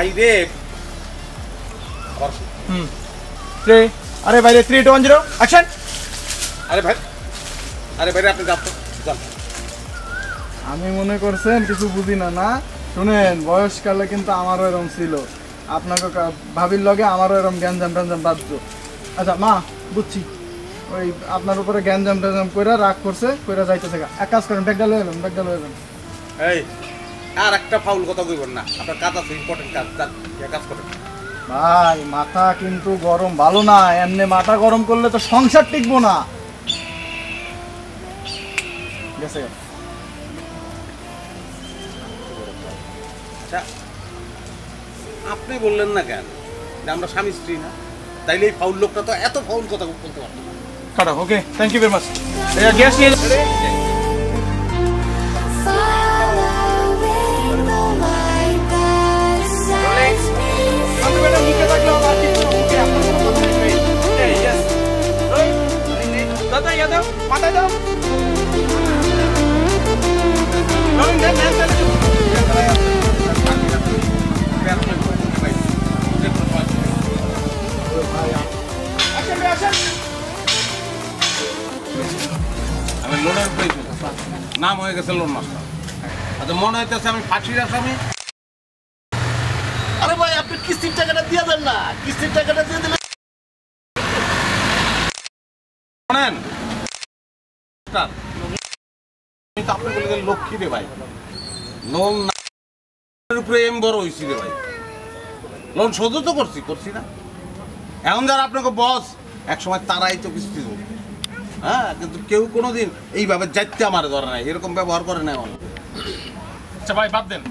ভাই রে আরে ভাই 3 2 1 0 অ্যাকশন আরে ভাই আপনি যান। আমি মনে করছেন কিছু বুঝি না না শুনেন বয়সকালে কিন্তু আমারও এরকম ছিল আপনাকে ভাবির লগে আমারও এরকম গ্যাঞ্জাম ট্যাঞ্জাম বাজতো আচ্ছা মা বুঝছি ওই আপনার উপরে গ্যাঞ্জাম ট্যাঞ্জাম কইরা রাগ করছে কইরা যাইতেছে এক কাজ করেন ব্যাগটা লয়ে যাবেন এই আর একটা ফাউল কথা কইবেন না আপনার কাজ আছে ইম্পর্টেন্ট কাজ কাজ করেন ভাই মাথা কিন্তু গরম ভালো না এমনি মাথা গরম করলে তো সংসার টিকবো না গেছে আচ্ছা আপনি বললেন না কেন যে আমরা স্বামী স্ত্রী না তাইলে এই ফাউল লোকটা তো এত ফাউল কথা বলতে পারতো না কাটা okay thank you very much gas নিয়ে দাদা ইয়াদব মাথা দাও আমি লোনের নাম হয়ে গেছে লোন মাস্টার আচ্ছা মনে হইতেছে আমি ফাঁসির আসামি আরে ভাই আপনি কিস্তির টাকাটা দিয়ে দেন না কিস্তির টাকাটা দিয়ে দিলে শোনেন আপনি বলে লক্ষ্মী রে ভাই লোন উপরে এম বড় হয়েছি রে ভাই লোন শোধ তো করছি না এখন যারা আপনাকে বস একসময় তারাই তো কিস্তি দেবে হ্যাঁ কিন্তু কেউ কোনোদিন এইভাবে যাইতে আমার ধরে নাই এরকম ব্যবহার করে না অনেক আচ্ছা ভাই বাদ দেন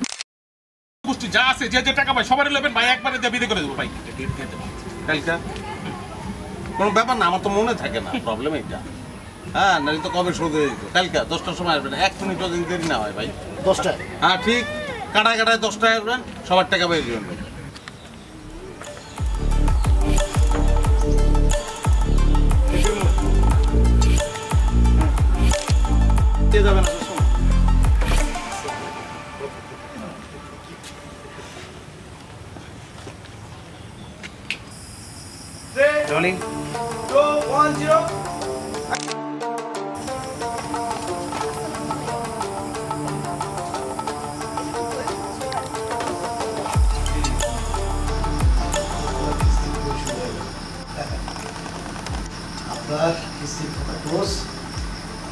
গোষ্ঠী যা আছে যে যে টাকা ভাই সবারই নেবেন ভাই একবারে দিয়ে বিদে করে দেবো ভাই কালকা কোনো ব্যাপার না আমার তো মনে থাকে না প্রবলেম এইটা হ্যাঁ নাহলে তো কবে শোধ হয়ে যেত কালকা 10টার সময় আসবেন 1 মিনিটও দিন দেরি না হয় ভাই 10টায় হ্যাঁ ঠিক কাটায় 10টায় আসবেন সবার টাকা পেয়ে যাবেন ভাই যাবেন Rolling. 2 1 0. আপনার কিস্তির টাকা ক্লোজ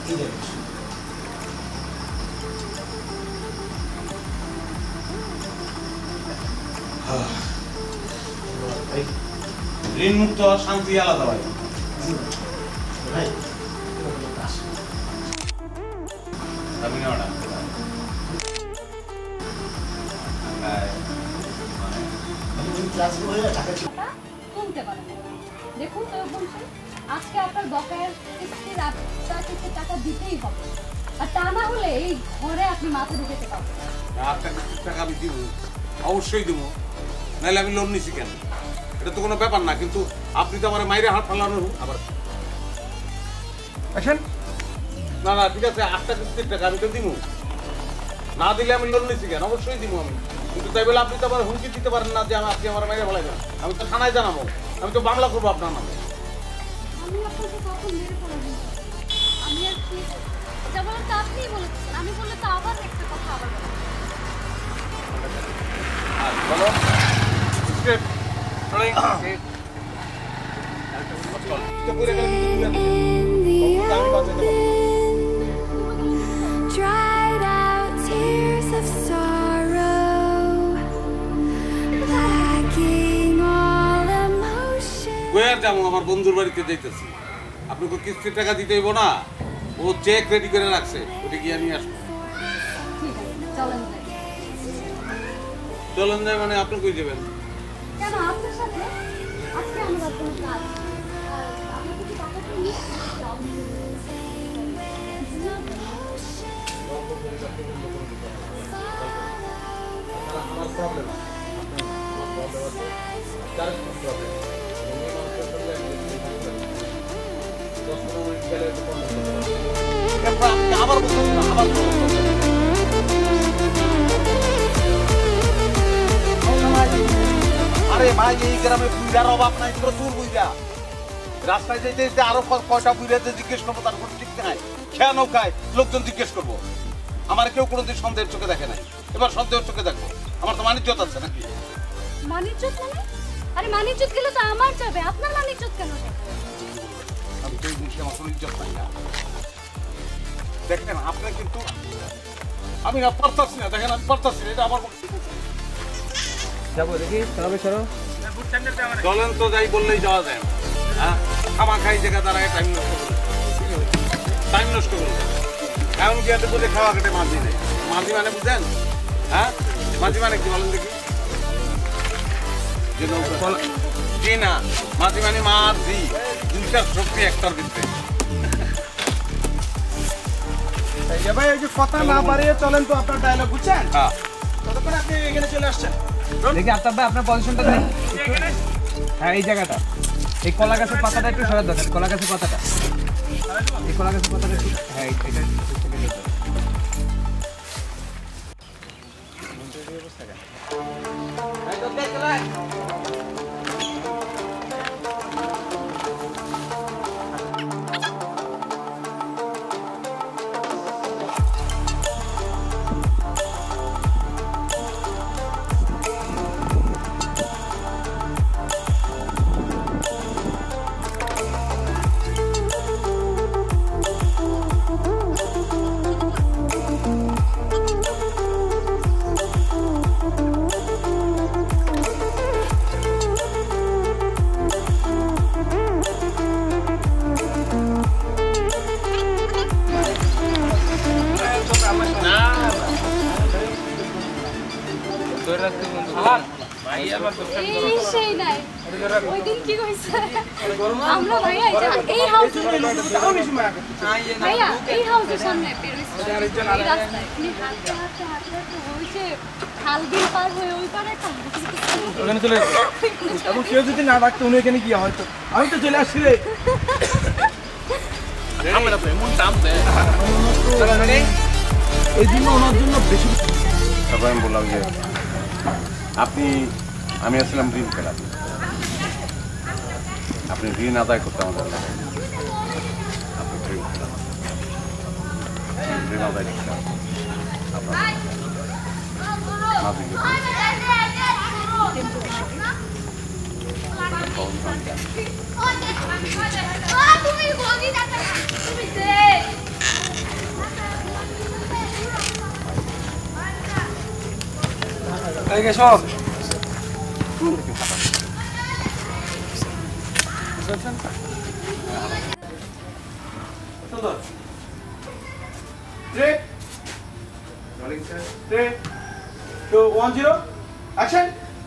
এই দেখুন ঋণ মুক্ত শান্তি আলাদা ভাই ভাই আমি না ওটা দেখুন তো বলছেন আজকে আপনার বকেয়ার কিস্তির আপনাকে টাকা দিতেই হবে আর তা না হলে এই ঘরে আপনি মাথা ঢুকাতে পারবেন আপনার টাকা আমি দিব অবশ্যই দিব নাহলে আমি লোন নিছি কেন এটা তো কোনো ব্যাপার না কিন্তু আপনি তো আমার মাইরে হাত ফালানোর আবার অ্যাকশন না না ঠিক আছে 8টা কিস্তির টাকা আমি তো দিব না দিলে আমি লোন নিছি কেন অবশ্যই দিব আমি কিন্তু তাই বলে আপনি তো আবার হুমকি দিতে পারেন না যে আপনি আমার মাইরে ফেলাইবেন আমি তো থানায় জানাবো আমি তো মামলা করবো আপনার নামে আমি আপনাকে কখন মেরে ফেলাবো আমি আর কি যা বলেন তা আপনিই বলেছেন আমি বললে তো আবার একটা কথা আবার বলো step Dried out tears of sorrow, lacking all emotion. ওয়ার যাবো আমার বন্ধুর বাড়িতে যাইতেছি আপনাকে কিস্তির টাকা দিতে হইব না ও চেক রেডি করে রাখছে ওটা গিয়ে নিয়ে আসবো চলেন যাই মানে আপনি কই যাবেন কেন আপনার সাথে আজকে আমার কোনো কাজ আর আপনাকে কি টাকা দিয়ে আমার প্রবলেম আবার বলুন আবার ভাই এই গ্রামে বুইরার অভাব নাই, প্রচুর বুইরা। রাস্তায় যেতে যেতে আরো কয়টা বুইরাতে জিজ্ঞেস করবো, তার কোনো ঠিক নাই। খেয়া নৌকায় লোকজন জিজ্ঞেস করবো। আমার কেউ কোনোদিন সন্দেহের চোখে দেখে নাই, এবার সন্দেহের চোখে দেখবো। আমার তো মানিজ্যত আছে নাকি? মানিজ্যত মানে? আরে মানিজ্যত গেলে তো আমার যাবে, আপনার মানিজ্যত কেন যাবে? আমি তো এই জিনিসে আমার কোনো ইজ্জত নাই না। দেখেন আপনি কিন্তু আমি না পারতাছি না, দেখেন আমি পারতাছি না, এটা আমার যাবো দেখি সরাবে সরো। চলেন তো যাই বললেই যাওয়া যায় না। হ্যাঁ আমার খাই জায়গা দাঁড়ায় টাইম নষ্ট করুন, টাইম নষ্ট করুন। এখন কি এতে বলে খাওয়া কেটে মাঝি নেই। মাঝি মানে বুঝেন? হ্যাঁ মাঝি মানে কি বলেন দেখি? জি না, মাঝি মানে মাঝি, দুইটা শক্তি একটার ভিতরে। ভাই ওই যে কথা না বাড়িয়ে চলেন তো, আপনার ডায়লগ বুঝছেন? হ্যাঁ ততক্ষণ আপনি এখানে চলে আসছেন। দেখি আফতাব ভাই আপনার পজিশনটা দেন। হ্যাঁ এই জায়গাটা, এই কলা গাছের পাতাটা একটু সরাতে দেন। কলা গাছের পাতাটা, এই কলা গাছের পাতাটা একটু, হ্যাঁ এটা এই সেই নাই ওই দিন কি হইছে আমরা ভাইয়া এই হাউসে ভাইয়া এই হাউসের সামনে বের হইছে এই রাস্তায় উনি হাঁটতে হাঁটতে হাঁটতে হাঁটতে ওই যে খাল বিল পার হয়ে ওই পারে একটা ওখানে চলে এবং কেউ যদি না ডাকতো উনি এখানে গিয়ে হয়তো আমি তো চলে আসছি রে। এই জন্য ওনার জন্য বেশি তারপর আমি বললাম যে আমি আসলাম ঋণ খেলা, আপনি ঋণ আদায় করতে আমাদের আপনি ঋণ আদায় করতে সব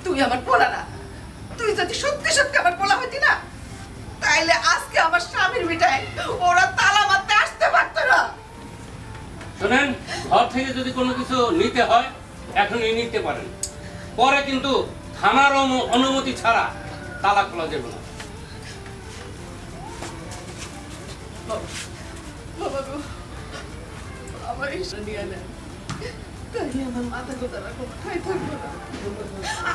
তুই আমার পোলা না, তুই যদি সত্যি সত্যি আমার পোলা হইতি না তাইলে আজকে আমার স্বামীর বিটায় ওরা তালা মারতে আসতে পারতো না। শোনেন, ঘর থেকে যদি কোনো কিছু নিতে হয় এখনই নিতে পারেন, পরে কিন্তু থানার অনুমতি ছাড়া তালা খোলা যাবে না। বাবা গো, আমার এই নিয়ে নেন, তাইলে আমার মাথা কথা রাখো, খাই থাকবো না।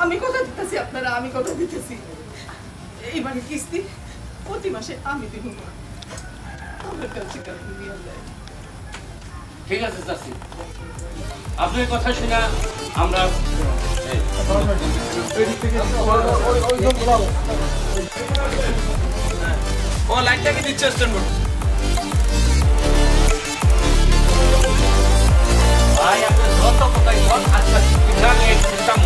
আমি কথা দিতেছি আপনারা, আমি কথা দিতেছি এইবারে কিস্তি প্রতি মাসে আমি দিব না, আমার কাছে কাছে নিয়ে নেন। ঠিক আছে চাচি, আপনার কথা শুনে আমরা ও লাইটটাকে দিচ্ছে স্ট্যান্ড বোর্ড। ভাই আপনার যত কোথায় ঘর আজকাল বিধান একদম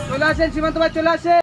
চলে আসেন সীমান্ত ভাই, চলে আসেন।